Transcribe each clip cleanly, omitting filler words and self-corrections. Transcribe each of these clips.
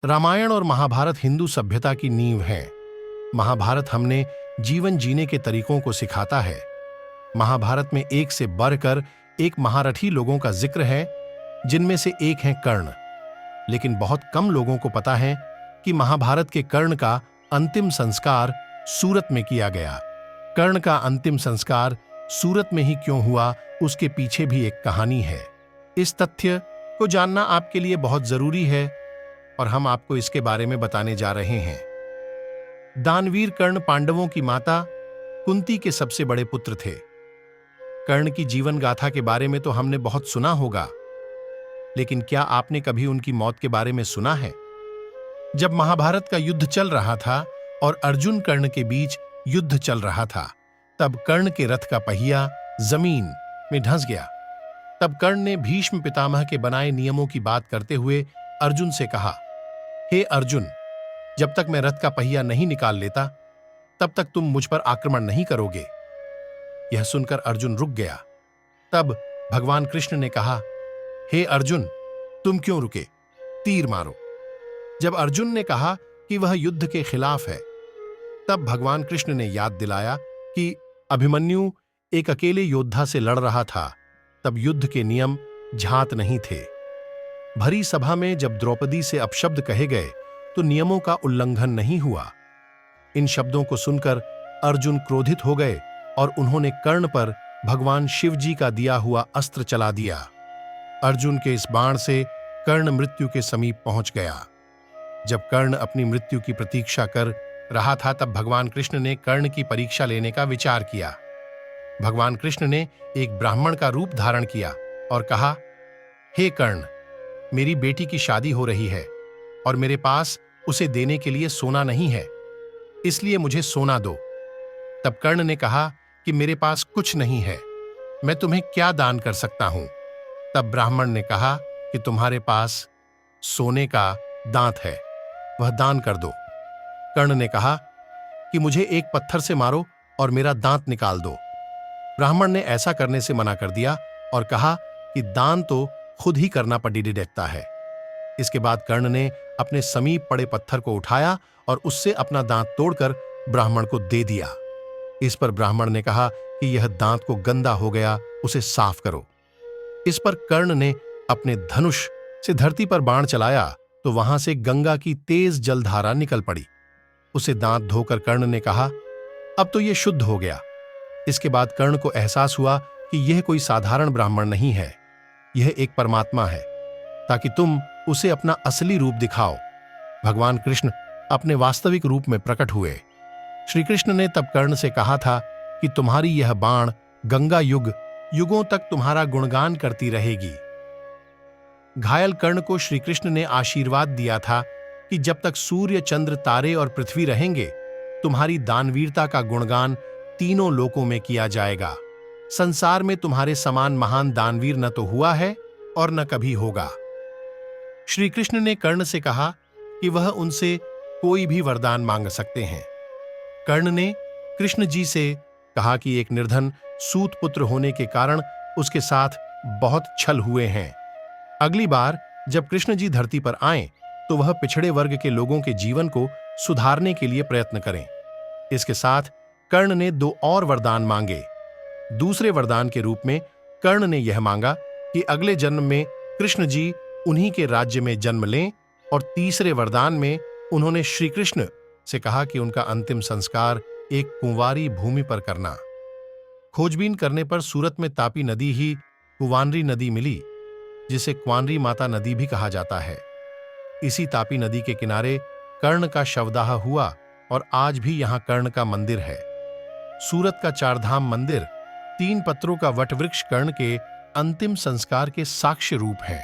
रामायण और महाभारत हिंदू सभ्यता की नींव हैं। महाभारत हमने जीवन जीने के तरीकों को सिखाता है। महाभारत में एक से बढ़कर एक महारथी लोगों का जिक्र है, जिनमें से एक हैं कर्ण। लेकिन बहुत कम लोगों को पता है कि महाभारत के कर्ण का अंतिम संस्कार सूरत में किया गया। कर्ण का अंतिम संस्कार सूरत में ही क्यों हुआ, उसके पीछे भी एक कहानी है। इस तथ्य को जानना आपके लिए बहुत जरूरी है और हम आपको इसके बारे में बताने जा रहे हैं। दानवीर कर्ण पांडवों की माता कुंती के सबसे बड़े पुत्र थे। कर्ण की जीवन गाथा के बारे में तो हमने बहुत सुना होगा, लेकिन क्या आपने कभी उनकी मौत के बारे में सुना है? जब महाभारत का युद्ध चल रहा था और अर्जुन कर्ण के बीच युद्ध चल रहा था, तब कर्ण के रथ का पहिया जमीन में धंस गया। तब कर्ण ने भीष्म पितामह के बनाए नियमों की बात करते हुए अर्जुन से कहा, हे अर्जुन, जब तक मैं रथ का पहिया नहीं निकाल लेता, तब तक तुम मुझ पर आक्रमण नहीं करोगे। यह सुनकर अर्जुन रुक गया। तब भगवान कृष्ण ने कहा, हे अर्जुन, तुम क्यों रुके? तीर मारो। जब अर्जुन ने कहा कि वह युद्ध के खिलाफ है, तब भगवान कृष्ण ने याद दिलाया कि अभिमन्यु एक अकेले योद्धा से लड़ रहा था। तब युद्ध के नियम झांत नहीं थे। भरी सभा में जब द्रौपदी से अपशब्द कहे गए तो नियमों का उल्लंघन नहीं हुआ। इन शब्दों को सुनकर अर्जुन क्रोधित हो गए और उन्होंने कर्ण पर भगवान शिव जी का दिया हुआ अस्त्र चला दिया। अर्जुन के इस बाण से कर्ण मृत्यु के समीप पहुंच गया। जब कर्ण अपनी मृत्यु की प्रतीक्षा कर रहा था, तब भगवान कृष्ण ने कर्ण की परीक्षा लेने का विचार किया। भगवान कृष्ण ने एक ब्राह्मण का रूप धारण किया और कहा, हे कर्ण, मेरी बेटी की शादी हो रही है और मेरे पास उसे देने के लिए सोना नहीं है, इसलिए मुझे सोना दो। तब कर्ण ने कहा कि मेरे पास कुछ नहीं है, मैं तुम्हें क्या दान कर सकता हूं? तब ब्राह्मण ने कहा कि तुम्हारे पास सोने का दांत है, वह दान कर दो। कर्ण ने कहा कि मुझे एक पत्थर से मारो और मेरा दांत निकाल दो। ब्राह्मण ने ऐसा करने से मना कर दिया और कहा कि दान तो खुद ही करना पड़ता है। इसके बाद कर्ण ने अपने समीप पड़े पत्थर को उठाया और उससे अपना दांत तोड़कर ब्राह्मण को दे दिया। इस पर ब्राह्मण ने कहा कि यह दांत को गंदा हो गया, उसे साफ करो। इस पर कर्ण ने अपने धनुष से धरती पर बाण चलाया तो वहां से गंगा की तेज जलधारा निकल पड़ी। उसे दांत धोकर कर्ण ने कहा, अब तो यह शुद्ध हो गया। इसके बाद कर्ण को एहसास हुआ कि यह कोई साधारण ब्राह्मण नहीं है, यह एक परमात्मा है, ताकि तुम उसे अपना असली रूप दिखाओ। भगवान कृष्ण अपने वास्तविक रूप में प्रकट हुए। श्री कृष्ण ने तब कर्ण से कहा था कि तुम्हारी यह बाण गंगा युगों तक तुम्हारा गुणगान करती रहेगी। घायल कर्ण को श्री कृष्ण ने आशीर्वाद दिया था कि जब तक सूर्य, चंद्र, तारे और पृथ्वी रहेंगे, तुम्हारी दानवीरता का गुणगान तीनों लोकों में किया जाएगा। संसार में तुम्हारे समान महान दानवीर न तो हुआ है और न कभी होगा। श्री कृष्ण ने कर्ण से कहा कि वह उनसे कोई भी वरदान मांग सकते हैं। कर्ण ने कृष्ण जी से कहा कि एक निर्धन सूत पुत्र होने के कारण उसके साथ बहुत छल हुए हैं। अगली बार जब कृष्ण जी धरती पर आएं, तो वह पिछड़े वर्ग के लोगों के जीवन को सुधारने के लिए प्रयत्न करें। इसके साथ कर्ण ने 2 और वरदान मांगे। दूसरे वरदान के रूप में कर्ण ने यह मांगा कि अगले जन्म में कृष्ण जी उन्हीं के राज्य में जन्म लें, और तीसरे वरदान में उन्होंने श्री कृष्ण से कहा कि उनका अंतिम संस्कार एक कुंवारी भूमि पर करना। खोजबीन करने पर सूरत में तापी नदी ही कुंवारी नदी मिली, जिसे कुंवारी माता नदी भी कहा जाता है। इसी तापी नदी के किनारे कर्ण का शवदाह हुआ और आज भी यहां कर्ण का मंदिर है। सूरत का चारधाम मंदिर 3 पत्रों का वटवृक्ष कर्ण के अंतिम संस्कार के साक्ष्य रूप है।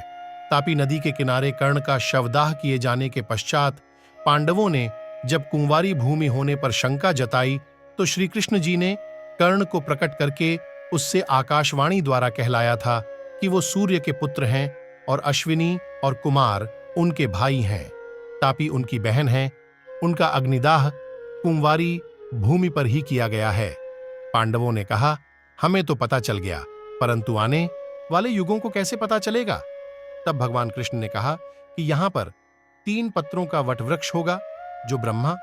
तापी नदी के किनारे कर्ण का शवदाह किए जाने के पश्चात पांडवों ने जब कुंवारी भूमि होने पर शंका जताई, तो श्री कृष्ण जी ने कर्ण को प्रकट करके उससे आकाशवाणी द्वारा कहलाया था कि वो सूर्य के पुत्र हैं और अश्विनी और कुमार उनके भाई हैं, तापी उनकी बहन है। उनका अग्निदाह कुंवारी भूमि पर ही किया गया है। पांडवों ने कहा, हमें तो पता चल गया, परंतु आने वाले युगों को कैसे पता चलेगा? तब भगवान कृष्ण ने कहा कि यहां पर 3 पत्रों का वटवृक्ष होगा जो ब्रह्मा,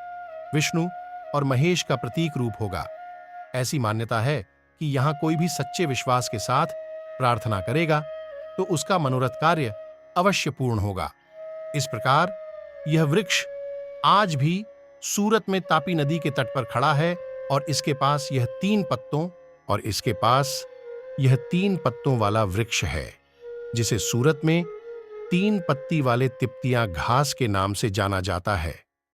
विष्णु और महेश का प्रतीक रूप होगा। ऐसी मान्यता है कि यहां कोई भी सच्चे विश्वास के साथ प्रार्थना करेगा तो उसका मनोरथ कार्य अवश्य पूर्ण होगा। इस प्रकार यह वृक्ष आज भी सूरत में तापी नदी के तट पर खड़ा है और इसके पास यह तीन पत्तों वाला वृक्ष है, जिसे सूरत में 3 पत्ती वाले तिप्तियां घास के नाम से जाना जाता है।